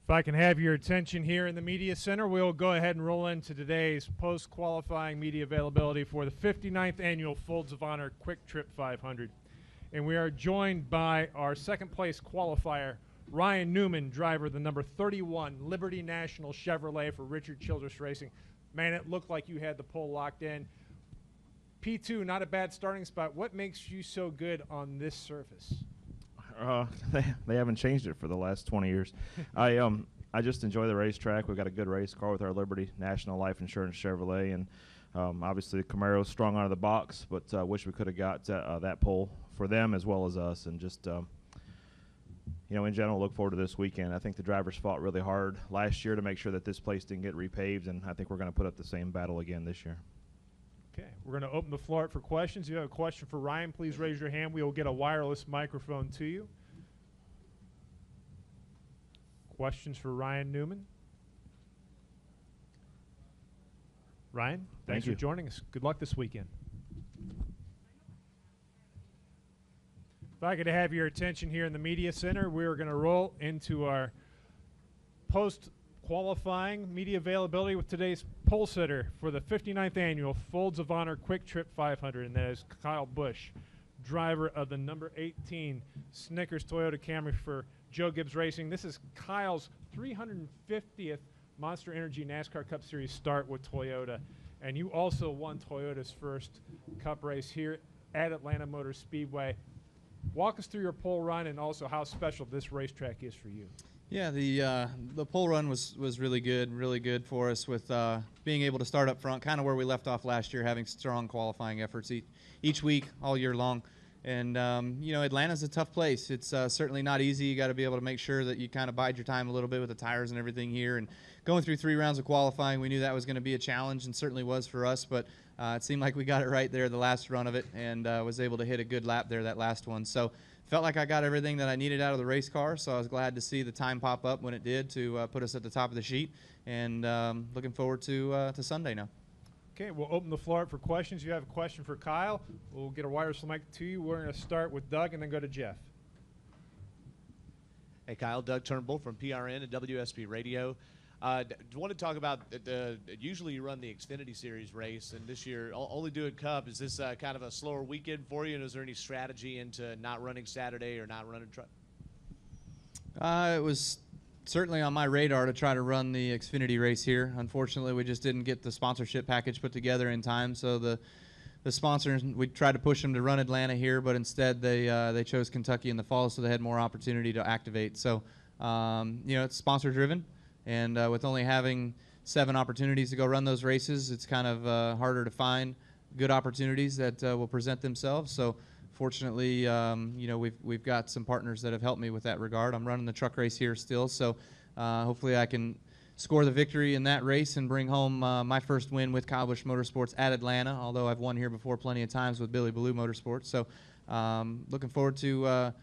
If I can have your attention here in the Media Center, we'll go ahead and roll into today's post-qualifying media availability for the 59th Annual Folds of Honor Quick Trip 500. And we are joined by our second-place qualifier, Ryan Newman, driver of the number 31 Liberty National Chevrolet for Richard Childress Racing. Man, it looked like you had the pole locked in. P2, not a bad starting spot. What makes you so good on this surface? They haven't changed it for the last 20 years. I just enjoy the racetrack. We've got a good race car with our Liberty National Life Insurance Chevrolet, and obviously the Camaro's strong out of the box, but wish we could have got that pole for them as well as us. And just, in general, look forward to this weekend. I think the drivers fought really hard last year to make sure that this place didn't get repaved, and I think we're going to put up the same battle again this year. Okay, we're going to open the floor up for questions. If you have a question for Ryan, please raise your hand. We will get a wireless microphone to you. Questions for Ryan Newman? Ryan, thanks for joining us. Good luck this weekend. If I could have your attention here in the Media Center, we're going to roll into our post-qualifying media availability with today's pole sitter for the 59th Annual Folds of Honor Quick Trip 500, and that is Kyle Busch, driver of the number 18 Snickers Toyota Camry for Joe Gibbs Racing. This is Kyle's 350th Monster Energy NASCAR Cup Series start with Toyota, and you also won Toyota's first Cup race here at Atlanta Motor Speedway. Walk us through your pole run and also how special this racetrack is for you. Yeah, the pole run was really good for us with being able to start up front, kind of where we left off last year, having strong qualifying efforts each week, all year long. And, Atlanta's a tough place. It's certainly not easy. You got to be able to make sure that you kind of bide your time a little bit with the tires and everything here. And going through 3 rounds of qualifying, we knew that was going to be a challenge, and certainly was for us. But it seemed like we got it right there the last run of it, and was able to hit a good lap there that last one. So felt like I got everything that I needed out of the race car, so I was glad to see the time pop up when it did to put us at the top of the sheet. And looking forward to Sunday now. Okay, we'll open the floor up for questions. If you have a question for Kyle, we'll get a wireless mic to you. We're going to start with Doug and then go to Jeff. Hey, Kyle. Doug Turnbull from PRN and WSB Radio. I want to talk about usually you run the Xfinity Series race, and this year only doing Cup. Is this kind of a slower weekend for you, and is there any strategy into not running Saturday or not running truck? It was certainly on my radar to try to run the Xfinity race here. Unfortunately, we just didn't get the sponsorship package put together in time, so the sponsors, we tried to push them to run Atlanta here, but instead they chose Kentucky in the fall, so they had more opportunity to activate. So, it's sponsor-driven, and with only having 7 opportunities to go run those races, it's kind of harder to find good opportunities that will present themselves. So, fortunately, we've got some partners that have helped me with that regard. I'm running the truck race here still, so hopefully I can score the victory in that race and bring home my first win with Kyle Busch Motorsports at Atlanta, although I've won here before plenty of times with Billy Ballou Motorsports. So looking forward to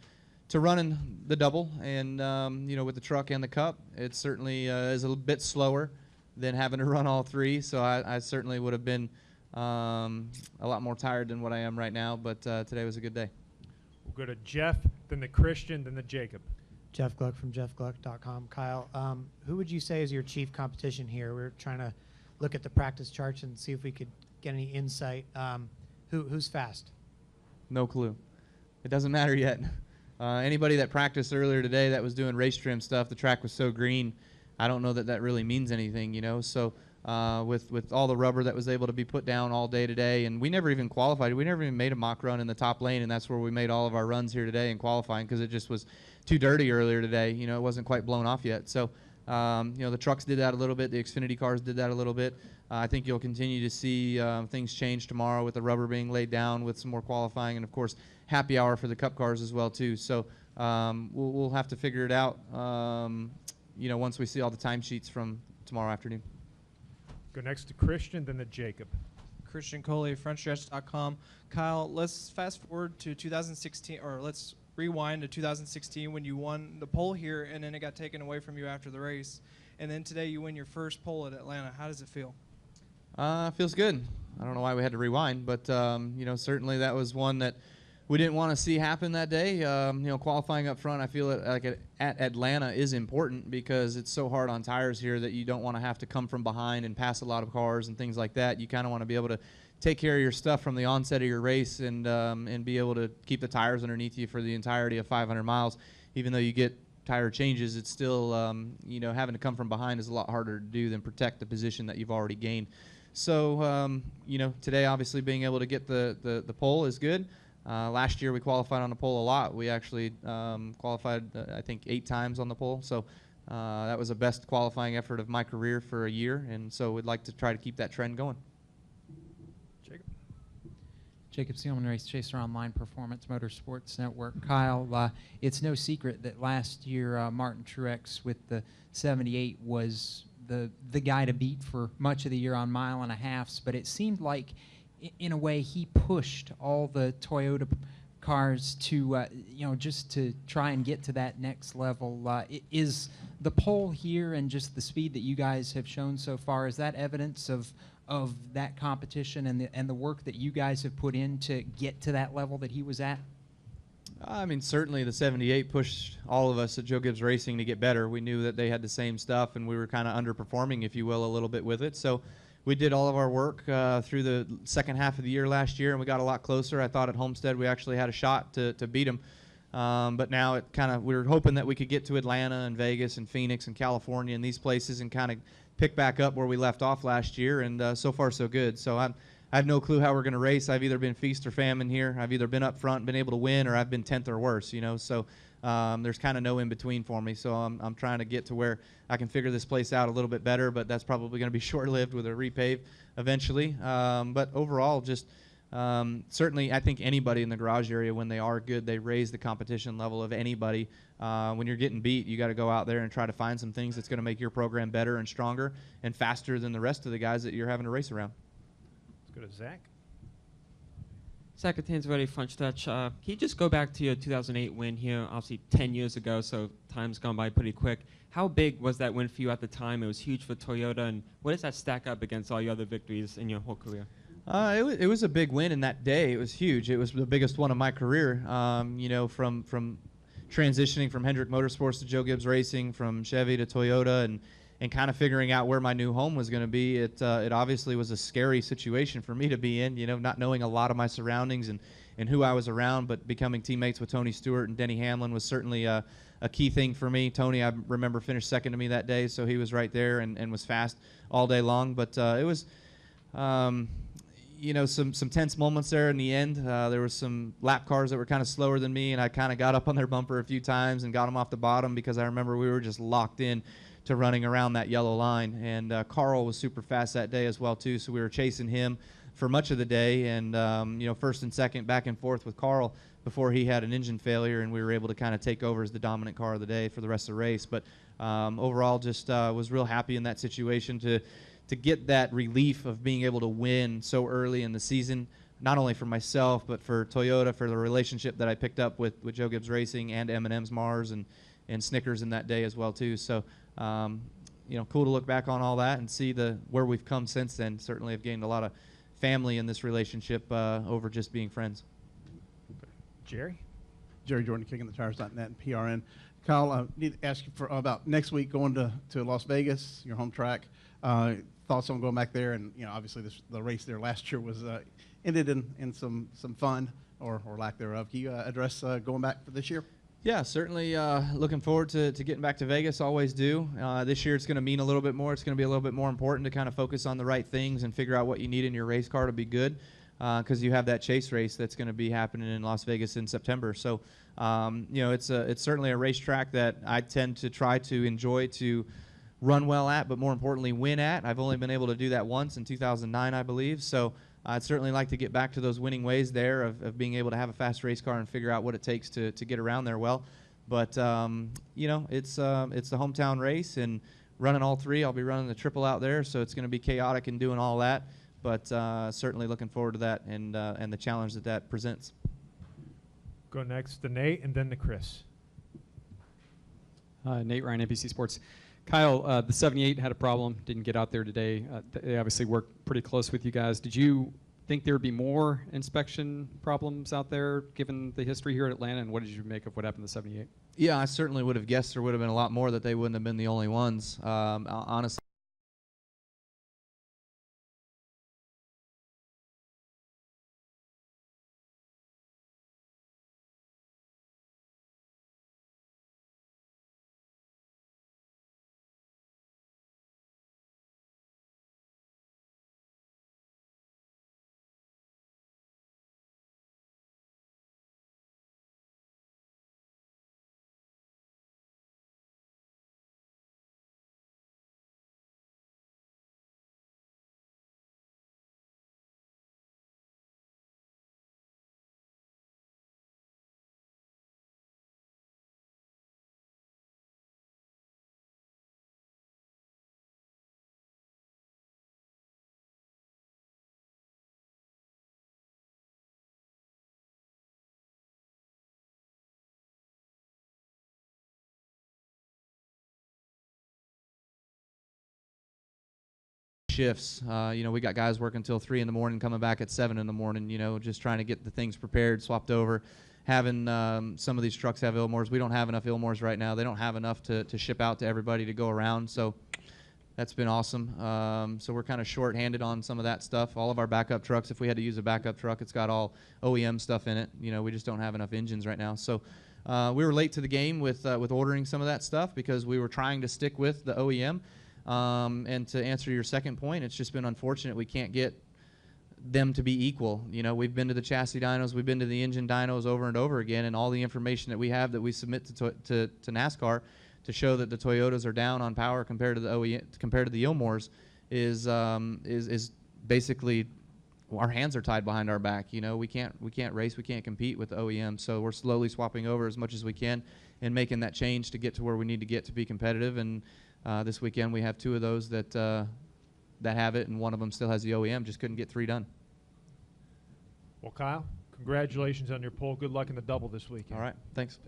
running the double, and with the truck and the Cup. It certainly is a little bit slower than having to run all 3, so I certainly would have been a lot more tired than what I am right now, but today was a good day. We'll go to Jeff, then the Christian, then the Jacob. Jeff Gluck from jeffgluck.com. Kyle, who would you say is your chief competition here? We're trying to look at the practice charts and see if we could get any insight. Who's fast? No clue. It doesn't matter yet. Anybody that practiced earlier today that was doing race trim stuff, the track was so green, I don't know that really means anything, So with all the rubber that was able to be put down all day today, and we never even qualified. We never even made a mock run in the top lane, and that's where we made all of our runs here today in qualifying because it just was too dirty earlier today. It wasn't quite blown off yet. So, the trucks did that a little bit. The Xfinity cars did that a little bit. I think you'll continue to see things change tomorrow with the rubber being laid down with some more qualifying, and, of course, happy hour for the Cup cars as well, too. So we'll have to figure it out, once we see all the timesheets from tomorrow afternoon. Go next to Christian, then to Jacob. Christian Coley, frontstretch.com. Kyle, let's fast forward to 2016, or let's rewind to 2016 when you won the pole here, and then it got taken away from you after the race. And then today you win your first pole at Atlanta. How does it feel? Feels good. I don't know why we had to rewind, but certainly that was one that we didn't want to see happen that day. Qualifying up front, I feel like at Atlanta is important because it's so hard on tires here that you don't want to have to come from behind and pass a lot of cars and things like that. You kind of want to be able to take care of your stuff from the onset of your race and be able to keep the tires underneath you for the entirety of 500 miles. Even though you get tire changes, it's still, having to come from behind is a lot harder to do than protect the position that you've already gained. So, today obviously being able to get the pole is good. Last year we qualified on the pole a lot. We actually qualified, I think, 8 times on the pole. So that was the best qualifying effort of my career for a year, and so we'd like to try to keep that trend going. Jacob Seelman, Race Chaser Online Performance Motorsports Network. Kyle, it's no secret that last year Martin Truex with the 78 was the guy to beat for much of the year on mile and a halves, but it seemed like in a way he pushed all the Toyota cars to just to try and get to that next level. Is the pole here and just the speed that you guys have shown so far, is that evidence of that competition and the work that you guys have put in to get to that level that he was at? I mean, certainly the 78 pushed all of us at Joe Gibbs Racing to get better. We knew that they had the same stuff, and we were kind of underperforming, if you will, a little bit with it. So we did all of our work through the second half of the year last year, and we got a lot closer. I thought at Homestead we actually had a shot to beat them. But now we were hoping that we could get to Atlanta and Vegas and Phoenix and California and these places and kind of pick back up where we left off last year, and so far so good. So I have no clue how we're going to race. I've either been feast or famine here. I've either been up front, been able to win, or I've been 10th or worse, So there's kind of no in between for me. So I'm trying to get to where I can figure this place out a little bit better, but that's probably going to be short-lived with a repave eventually. But overall, just certainly I think anybody in the garage area, when they are good, they raise the competition level of anybody. When you're getting beat, you got to go out there and try to find some things that's going to make your program better and stronger and faster than the rest of the guys that you're having to race around. Let's go to Zach. Zach Atanzarelli, front stretch. Can you just go back to your 2008 win here, obviously 10 years ago, so time's gone by pretty quick. How big was that win for you at the time? It was huge for Toyota, and what does that stack up against all your other victories in your whole career? It was a big win in that day. It was huge. It was the biggest one of my career. From transitioning from Hendrick Motorsports to Joe Gibbs Racing, from Chevy to Toyota, and kind of figuring out where my new home was going to be. It obviously was a scary situation for me to be in, not knowing a lot of my surroundings and who I was around, but becoming teammates with Tony Stewart and Denny Hamlin was certainly a key thing for me. Tony, I remember, finished second to me that day, so he was right there and was fast all day long. But it was, some tense moments there in the end. There were some lap cars that were kind of slower than me, and I kind of got up on their bumper a few times and got them off the bottom because I remember we were just locked in to running around that yellow line. And Carl was super fast that day as well, too, so we were chasing him for much of the day, and first and second back and forth with Carl before he had an engine failure, and we were able to kind of take over as the dominant car of the day for the rest of the race. But overall, just was real happy in that situation to get that relief of being able to win so early in the season, not only for myself but for Toyota, for the relationship that I picked up with Joe Gibbs Racing and M&M's Mars and Snickers in that day as well, too. So cool to look back on all that and see where we've come since then. Certainly have gained a lot of family in this relationship over just being friends. Jerry Jordan, KickingTheTires.net and PRN. Kyle, I need to ask you about next week going to Las Vegas, your home track. Thoughts on going back there, and obviously the race there last year was ended in some fun or lack thereof. Can you address going back for this year? Yeah, certainly looking forward to getting back to Vegas. Always do. This year it's going to mean a little bit more. It's going to be a little bit more important to kind of focus on the right things and figure out what you need in your race car to be good, because you have that chase race that's going to be happening in Las Vegas in September. So, it's certainly a racetrack that I tend to try to enjoy to run well at, but more importantly, win at. I've only been able to do that once in 2009, I believe. So I'd certainly like to get back to those winning ways there of being able to have a fast race car and figure out what it takes to get around there well. But, it's the hometown race, and running all three. I'll be running the triple out there, so it's going to be chaotic and doing all that. But certainly looking forward to that and the challenge that presents. Go next to Nate and then to Chris. Nate Ryan, NBC Sports. Kyle, the 78 had a problem, didn't get out there today. They obviously worked pretty close with you guys. Did you think there would be more inspection problems out there given the history here at Atlanta? And what did you make of what happened in the 78? Yeah, I certainly would have guessed there would have been a lot more, that they wouldn't have been the only ones. Honestly. Shifts. We got guys working till 3 in the morning, coming back at 7 in the morning, just trying to get the things prepared, swapped over. Having some of these trucks have Ilmores. We don't have enough Ilmores right now. They don't have enough to ship out to everybody to go around, so that's been awesome. So we're kind of short-handed on some of that stuff. All of our backup trucks, if we had to use a backup truck, it's got all OEM stuff in it. We just don't have enough engines right now. So we were late to the game with ordering some of that stuff because we were trying to stick with the OEM. And to answer your second point, it's just been unfortunate we can't get them to be equal. We've been to the chassis dynos, we've been to the engine dynos over and over again, and all the information that we have that we submit to NASCAR to show that the Toyotas are down on power compared to the OEM, compared to the Ilmores, is basically our hands are tied behind our back. We can't race, we can't compete with the OEM. So we're slowly swapping over as much as we can and making that change to get to where we need to get to be competitive. And this weekend we have 2 of those that have it, and one of them still has the OEM. Just couldn't get 3 done. Well, Kyle, congratulations on your pole. Good luck in the double this weekend. All right, thanks.